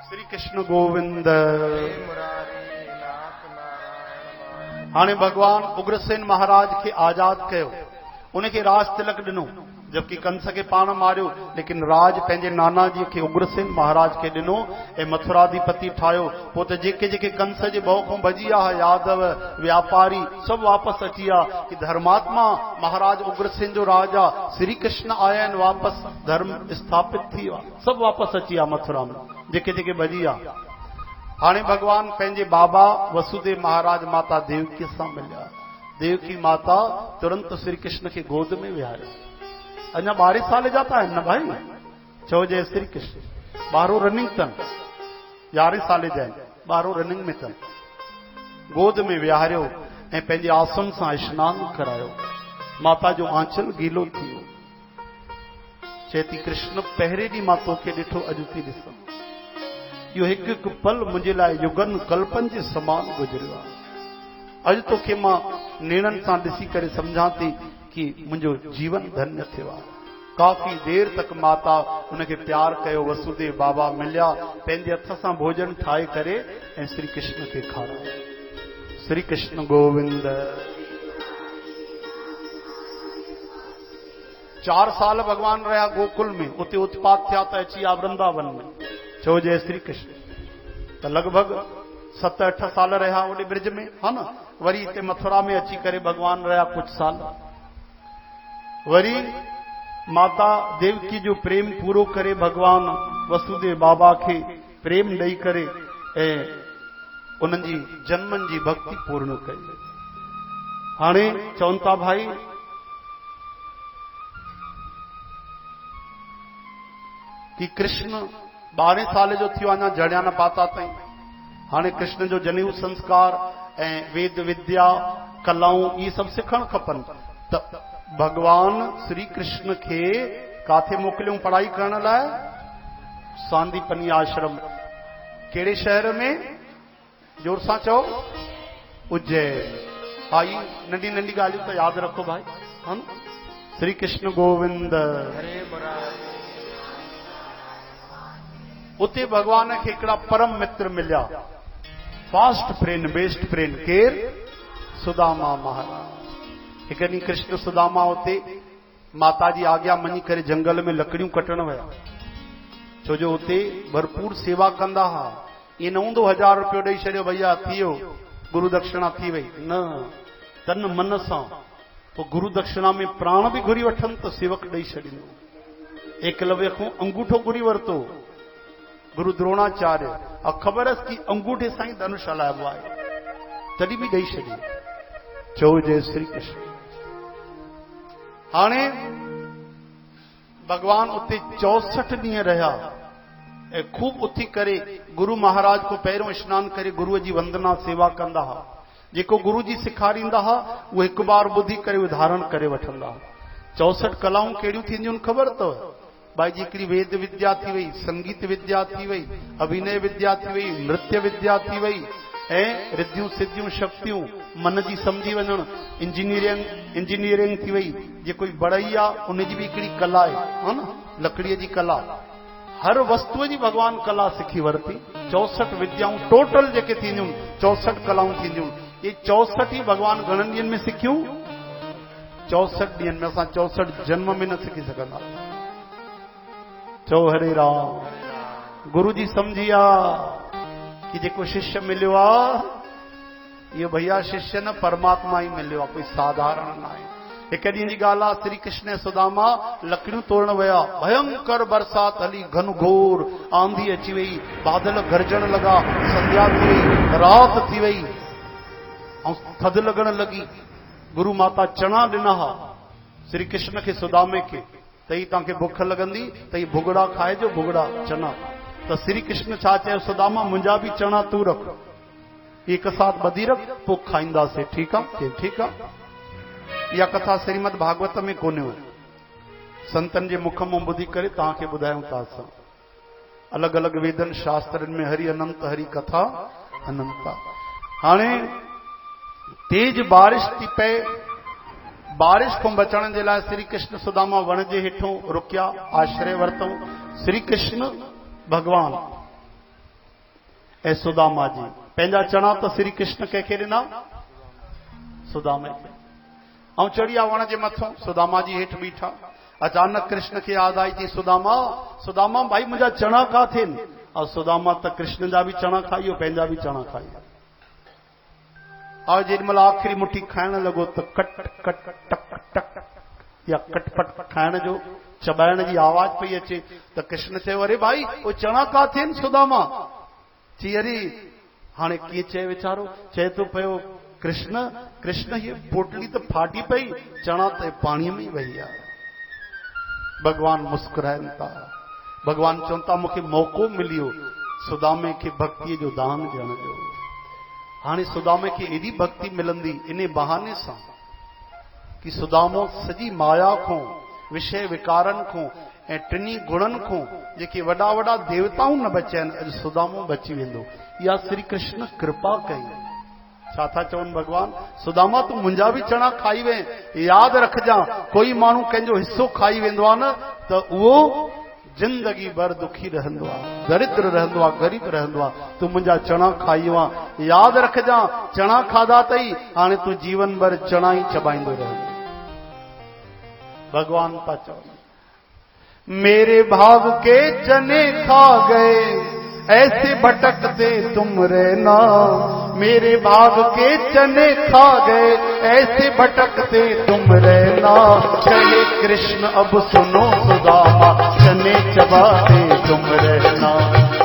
श्री कृष्ण गोविंद। हाणे भगवान उग्रसेन महाराज के आजाद कयो, उनके राज तिलक दिनो, जबकि कंस के पाण मारियो, लेकिन राज पंहिंजे नाना जी के उग्रसेन महाराज के दिनो ऐं मथुराधिपति ठायो। पोइ त जेके जेके कंस जे भउ खां भॼी विया, यादव व्यापारी सभु वापसि अची विया कि धर्मात्मा महाराज उग्रसेन जो राजा श्री कृष्ण आया आहिनि, वापसि धर्म स्थापित थी वियो, सभु वापसि अची विया मथुरा में, जेके जेके भॼी विया। हाणे भगवान पंहिंजे बाबा वसुदेव महाराज माता देवकी सां मिलिया। देवकी माता तुरंत श्री कृष्ण के गोद में विहारियो। अञा 12 साल जा था न भाई, चो जय श्री कृष्ण। 12 रनिंग तन, 11 साल जा 12 रनिंग में तन। गोद में विहारियो ऐं पंहिंजे आसन सां स्नान करायो। माता जो आंचल गीलो थी वियो। चेती कृष्ण पहिरें ॾींहुं मां तोखे ॾिठो, अॼु थी ॾिसां। इहो हिकु हिकु पल मुंहिंजे लाइ युगनि कल्पनि जे समान गुज़रियो आहे। अॼु तोखे मां नेणनि सां ॾिसी करे सम्झां थी कि मुंहिंजो जीवन धन्य थियो आहे। काफ़ी देर तक माता उनखे प्यार कयो। वसुदेव बाबा मिलिया, पंहिंजे हथ सां भोजन ठाहे करे ऐं श्री कृष्ण खे खारायो। श्री कृष्ण गोविंद। 4 साल भगवान रहा गोकुल में, उते उत्पात थिया त अची विया वृंदावन में। चो जय श्री कृष्ण। तो लगभग 7-8 साल रहा ओॾे ब्रिज में, है न। वरी हिते मथुरा में अची करे भगवान रहा कुछ साल। वरी माता देवकी जो प्रेम पूरो करे भगवान वसुदेव बाबा के प्रेम ॾेई करे ऐं उन्हनि जी जन्मनि जी भक्ति पूर्ण कई। हाणे चवनि था भाई कि कृष्ण 12 साल जो थियो, अञा जड़िया न पाता ताईं। हाणे कृष्ण जो जनेऊ संस्कार ऐं वेद विद्या कलाऊं ये सब सिखण खपनि। त भगवान श्री कृष्ण के काथे मोकिलियूं पढ़ाई करण लाइ? सांदीपनी आश्रम। कहिड़े शहर में? जोर सां चओ। उज्जैन। आई नंढी नंढी ॻाल्हियूं त यादि रखो भाई, है न। श्री कृष्ण गोविंद। उते भगवान खे हिकिड़ा परम मित्र मिलिया, फास्ट फ्रेंड, बेस्ट फ्रेंड। केर? सुदामा महाराज। एक ॾींहुं कृष्ण सुदामा उते माता जी आज्ञा मञी करे जंगल में लकड़ियूं कटण विया, छो जो उते भरपूर सेवा कंदा हा। ये न हूंदो 1000 रुपयो ॾेई छॾियो, भैया थी वियो, गुरु दक्षिणा थी वई, न। तन मन सां। पोइ गुरु दक्षिणा में प्राण बि घुरी वठनि त सेवक ॾेई छॾींदो। एकलव्य खां अंगूठो घुरी वरितो गुरु द्रोणाचार्य, और ख़बर है कि अंगूठे सां ई धनुष हलाइबो आहे, तॾहिं बि ॾेई छॾी। चओ जय श्री कृष्ण। हाणे भगवान उते 64 ॾींहं रहा ऐं खूब उथी करे गुरु महाराज को पहिरियों स्नान करे गुरुअ जी वंदना सेवा कंदा हा। जेको गुरु जी सेखारींदा हा उहो हिकु बार ॿुधी करे धारण करे वठंदा हा। 64 कलाऊं कहिड़ियूं थींदियूं ख़बर अथव भाई जी? हिकिड़ी वेद विद्या थी वई, संगीत विद्या थी वई, अभिनय विद्या थी वई, नृत्य विद्या थी वई, ऐं रिद्धियूं सिद्धियूं शक्तियूं मन जी समझी वञण, इंजीनियरिंग थी वई। जे कोई बढ़ई आहे उनजी बि हिकिड़ी कला आहे न, लकड़ीअ जी कला। हर वस्तुअ जी भगवान कला सिखी वरिती। 64 विद्याऊं टोटल जेके थींदियूं 64 कलाऊं थींदियूं। ये 64 ई भगवान घणनि ॾींहंनि में सिखियूं? 64 ॾींहंनि में। असां 64 जन्म में न सिखी सघंदा। चो हरे राम। गुरु जी समझी आ कि जेको शिष्य मिलियो आहे इहो भैया शिष्य न, परमात्मा ही मिलियो आहे, कोई साधारण न आहे। हिकु ॾींहं जी ॻाल्हि आहे, श्री कृष्ण ऐं सुदामा लकड़ियूं तोड़ण विया। भयंकर बरसात हली, घनघोर आंधी अची वई, बादल गरजण लॻा, संध्या थी वई, रात थी वई ऐं थधि लॻण लॻी। गुरु माता चणा ॾिना हा श्री कृष्ण खे, सुदामे खे, त ही तव्हांखे बुख लॻंदी त ही भुगड़ा खाइजो, भुगड़ा चना। त श्री कृष्ण छा चयो? सुदामा मुंहिंजा बि चणा तू रख, हिकु साथ ॿधी रख, पोइ खाईंदासीं। ठीकु आहे? ठीकु आहे। इहा कथा श्रीमद भागवत में कोन्हे, संतन जे मुख मां ॿुधी करे तव्हांखे ॿुधायूं था असां। अलॻि अलॻि वेदनि शास्त्रनि में हरि अनंत, हरि कथा अनंत। हाणे तेज बारिश थी पए, बारिश को बचण जे लाइ श्री कृष्ण सुदामा वण जे हेठों रुकिया, आश्रय वरतऊं। श्री कृष्ण भगवान ऐं सुदामा जी पंहिंजा चणा त श्री कृष्ण कंहिंखे ॾिना? सुदामे खे। ऐं चढ़िया वण जे मथों सुदामा जी हेठि बीठा। अचानक कृष्ण खे यादि आई थी, सुदामा सुदामा भाई मुंहिंजा चणा का थियनि? और सुदामा त कृष्ण जा बि चणा खाइयो, पंहिंजा बि चणा खाइयो। और जेॾी महिल आख़िरी मुठी खाइण लॻो त कट कट टक टक या कटपट खाइण जो चबाइण जी आवाज पई अचे त कृष्ण चयो, अरे भाई वो चणा का थियनि सुदामा? चई अरे हाणे कीअं चए वीचारो? चए थो पियो कृष्ण कृष्ण ये पोटली त फाटी पई, चणा त पाणीअ में वही आहे। भगवान मुस्कुराइनि था। भगवान चवनि था मूंखे मौक़ो मिलियो सुदामे खे भक्तीअ जो दान ॾियण जो। हाणे सुदामे खे एॾी भक्ति मिलंदी इन बहाने सां कि सुदामो सॼी माया खां, विषय विकारनि खां ऐं टिनी गुणनि खां जेके वॾा वॾा देवताऊं न बचिया आहिनि, अॼु सुदामो बची वेंदो। इहा श्री कृष्ण कृपा कई। छा था चवनि भगवान? सुदामा तूं मुंहिंजा बि चणा खाई वे। यादि रखजांइ, कोई माण्हू कंहिंजो हिस्सो खाई वेंदो आहे न त उहो जिंदगी भर दुखी रहंदो आहे, दरिद्र रहंदो आहे, ग़रीब रहंदो आहे। तूं मुंहिंजा चणा खाई वा। यादि रखजांइ, चणा खाधा अथई, हाणे तूं जीवन भर चणा ई चबाईंदो रहंदो। भगवान था चवनि, मेरे भाग के चने खा गए ऐसे भटकते तुम रहना। मेरे भाग के चने खा गए ऐसे भटकते तुम रहना। कहे कृष्ण अब सुनो सुदामा, चने चबाते तुम रहना।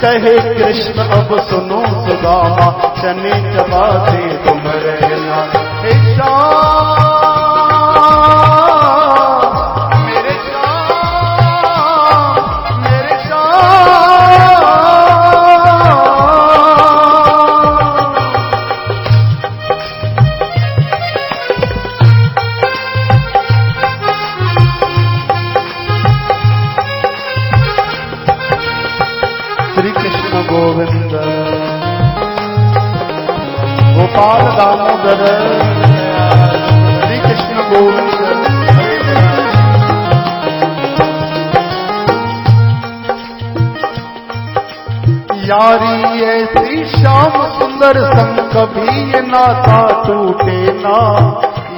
कहे कृष्ण अब सुनो सुदामा, चने चबाते तुम रहना। हे श्याम मेरे श्याम मेरे श्याम। श्री कृष्ण गोविंद गोपाल दामोदर, श्री कृष्ण गोविंद। यारी ऐसी श्याम सुंदर संग कभी ये नाता टूटे ना।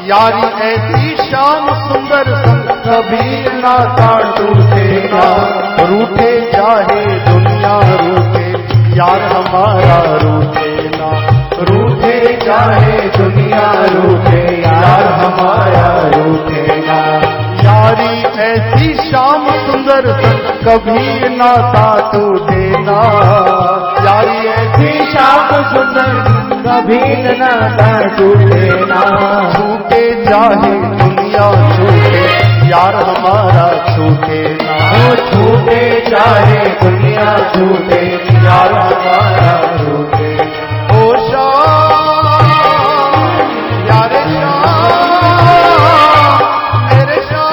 यारी ऐसी श्याम सुंदर संग कभी ये नाता टूटे ना। रूठे चाहे दुनिया रूठे, यार हमारा रूठे ना। रूठे चाहे दुनिया रूठे, यार हमारा रूठे ना। यारी ऐसी श्याम सुंदर संग कभी नाता टूटे ना। यारी ऐसी श्याम सुंदर कभी नाता टूटे ना। छूटे चाहे दुनिया छूटे, यार हमारा छूटे ना। छूटे चाहे दुनिया छूटे, यार हमारा छूटे। ओ श्याम यारे श्याम मेरे श्याम।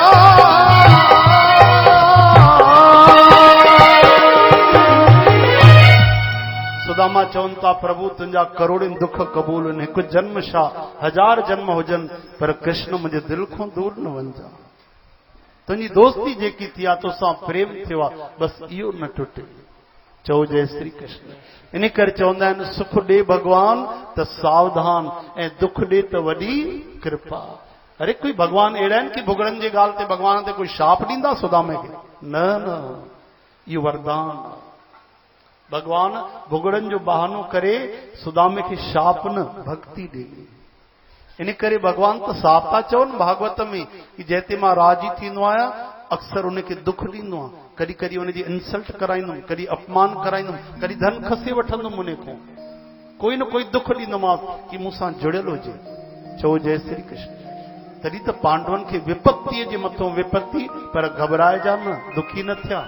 सुदामा चवनि था प्रभु तुंहिंजा करोड़नि दुख क़बूल आहिनि, हिकु जन्म छा 1000 जन्म हुजनि, पर कृष्ण मुंहिंजे दिलि खां दूर न वञिजा। तुंहिंजी दोस्ती जेकी थी आहे, तोसां प्रेम थियो आहे, बसि इहो न टुटे। चओ जय श्री कृष्ण। इन करे चवंदा आहिनि सुख ॾे भगवान त सावधान, ऐं दुख ॾे त वॾी कृपा। अरे कोई भगवान अहिड़ा आहिनि कि भुॻड़नि जी ॻाल्हि ते भगवान ते कोई शाप ॾींदा सुदामे खे? न न, इहो वरदान आहे। भगवान भुॻड़नि जो बहानो करे सुदामे खे शाप न भक्ति ॾे। इन करे भगवान त साफ़ था चवनि भागवत में कि जैते मां राजी थींदो आहियां अक्सर उनखे दुख ॾींदो आहियां। कॾहिं कॾहिं उनजी इंसल्ट कराईंदुमि, कॾहिं अपमान कराईंदुमि, कॾहिं धन खसे वठंदुमि उन खां। कोई न कोई दुख ॾींदोमांसि कि मूंसां जुड़ियल हुजे। चओ जय श्री कृष्ण। तॾहिं त पांडवनि खे विपत्तीअ जे मथां विपत्ति, पर घबराइजा न, दुखी न थिया।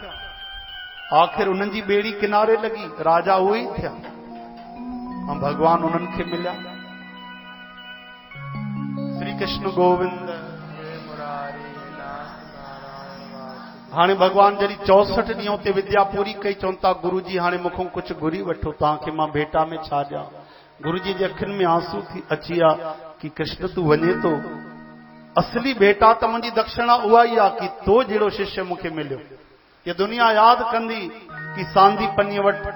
आख़िर उन्हनि जी ॿेड़ी किनारे लॻी, राजा उहे ई थिया ऐं भगवान उन्हनि खे मिलिया। श्री कृष्ण गोविंद। हाणे भगवान जॾहिं 64 ॾींहं उते विद्या पूरी कई, चवनि था गुरु जी हाणे मूंखां कुझु घुरी वठो, तव्हांखे मां भेटा में छा ॾियां। गुरु जी जे अखियुनि में आंसू थी अची विया कि कृष्ण तूं वञे थो, असली भेटा त मुंहिंजी दक्षिणा उहा ई आहे कि तो जहिड़ो शिष्य मूंखे मिलियो। ये दुनिया यादि कंदी कि सांदीपनीअ वटि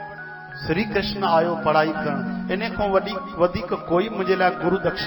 श्री कृष्ण आयो पढ़ाई करण, इन खां वधीक कोई मुंहिंजे लाइ गुरु दक्षिणा